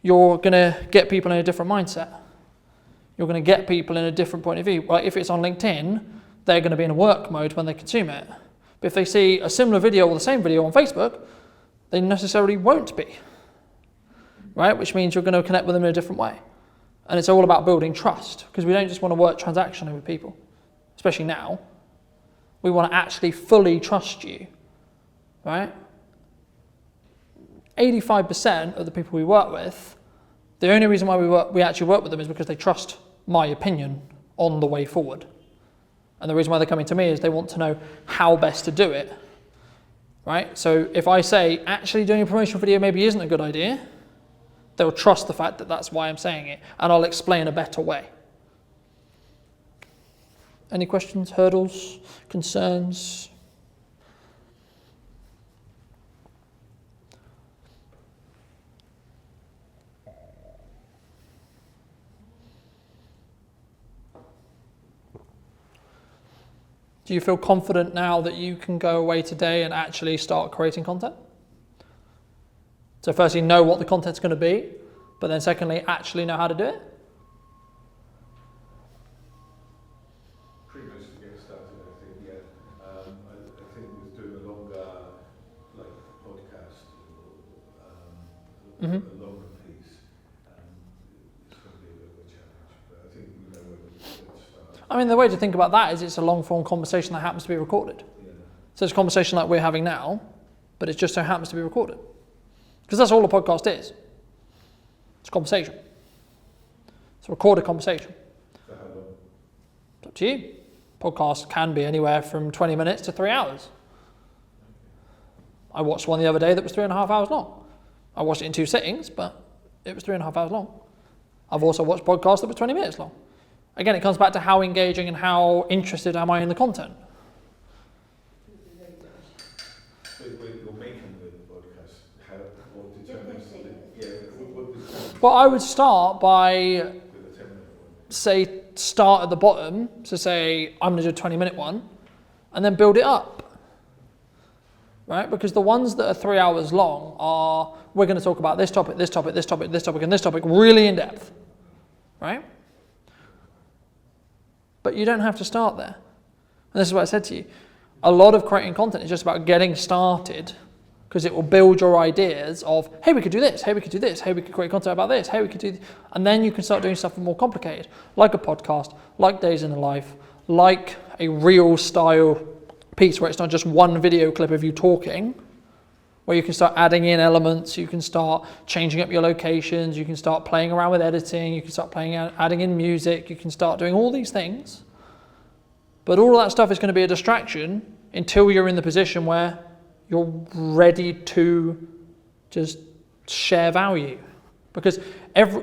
you're going to get people in a different mindset. You're going to get people in a different point of view. Like if it's on LinkedIn, they're going to be in a work mode when they consume it. But if they see a similar video or the same video on Facebook, they necessarily won't be. Right? Which means you're going to connect with them in a different way. And it's all about building trust, because we don't just want to work transactionally with people, especially now. We want to actually fully trust you. Right? 85% of the people we work with, the only reason why we actually work with them is because they trust my opinion on the way forward. And the reason why they're coming to me is they want to know how best to do it. Right? So if I say, actually doing a promotional video maybe isn't a good idea, they'll trust the fact that that's why I'm saying it, and I'll explain a better way. Any questions, hurdles, concerns? Do you feel confident now that you can go away today and actually start creating content? So firstly, know what the content's going to be, but then secondly, actually know how to do it? Pretty much to get started, I think, yeah. I think with doing a longer, podcast, a longer piece, it's going to be a bit of a challenge. But I think we know where to start. I mean, the way to think about that is it's a long-form conversation that happens to be recorded. So it's a conversation like we're having now, but it just so happens to be recorded. Because that's all a podcast is. It's a conversation. It's a recorded conversation. For how long? It's up to you. Podcasts can be anywhere from 20 minutes to 3 hours. I watched one the other day that was 3.5 hours long. I watched it in 2 sittings, but it was 3.5 hours long. I've also watched podcasts that were 20 minutes long. Again, it comes back to how engaging and how interested am I in the content. When you're making the podcast, what determines Well, I would start by, with a 10-minute one? say, start at the bottom. So say, I'm going to do a 20-minute one, and then build it up. Right? Because the ones that are 3 hours long are, we're going to talk about this topic, this topic, this topic, this topic, and this topic really in depth. Right? But you don't have to start there. And this is what I said to you. A lot of creating content is just about getting started, because it will build your ideas of, hey, we could do this, hey, we could do this, hey, we could create content about this, hey, we could do this. And then you can start doing stuff more complicated, like a podcast, like Days in the Life, like a reel style piece where it's not just one video clip of you talking, where you can start adding in elements, you can start changing up your locations, you can start playing around with editing, you can start adding in music, you can start doing all these things. But all of that stuff is going to be a distraction until you're in the position where you're ready to just share value. Because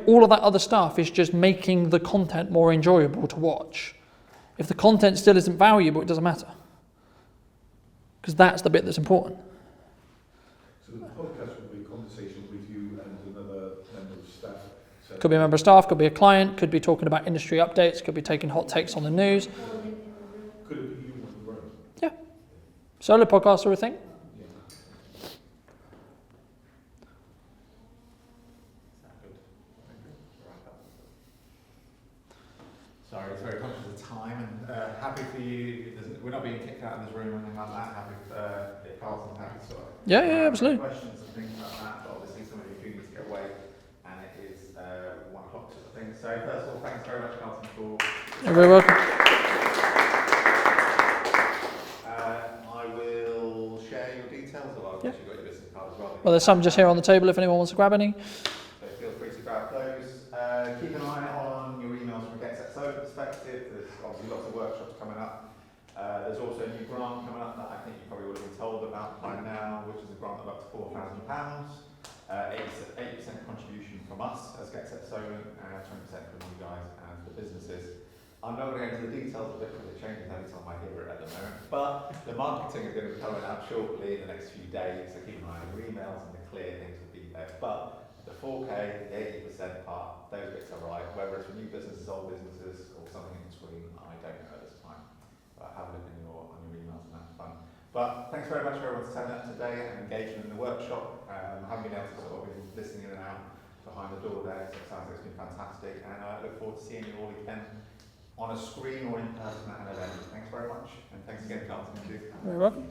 all of that other stuff is just making the content more enjoyable to watch. If the content still isn't valuable, it doesn't matter. Because that's the bit that's important. So the podcast will be a conversation with you and another member of staff. So Could be a member of staff, could be a client, could be talking about industry updates, could be taking hot takes on the news. could it be you on the road? Yeah. Solo podcasts are a thing. Yeah. Sorry, it's very conscious of time and happy for you. We're not being kicked out of this room or anything like that. Happy if Carlton's happy to sort of Yeah, absolutely. questions and things like that. But obviously, some of you do need to get away, and it is 1 o'clock sort of thing. So first of all, thanks very much, Carlton, for. You're very welcome. I will share your details, or I've actually got your business card as well. Well, there's some just here on the table if anyone wants to grab any. So feel free to grab those. Keep an eye on your emails from a GetSetSo perspective. There's obviously lots of workshops coming up. There's also a new grant coming up that I think you probably would have been told about by now, which is a grant of up to £4,000. 80% contribution from us as GetSetSo, 20% from you guys and the businesses. I'm not going to go into the details of it because it changes every time I hear it at the moment, but the marketing is going to be coming out shortly in the next few days, so keep an eye on your emails and the clear things will be there. But the 4K, the 80% part, those bits are right, whether it's for new businesses, old businesses, or something in between, I don't know at this time. But have a look on your emails and that's fun. But thanks very much for everyone's turning up today and engagement in the workshop. I haven't been able to sort of be listening in and out behind the door there, so it sounds like it's been fantastic, and I look forward to seeing you all again on a screen or in person at an event. Thanks very much, and thanks again, Carlton. Very welcome.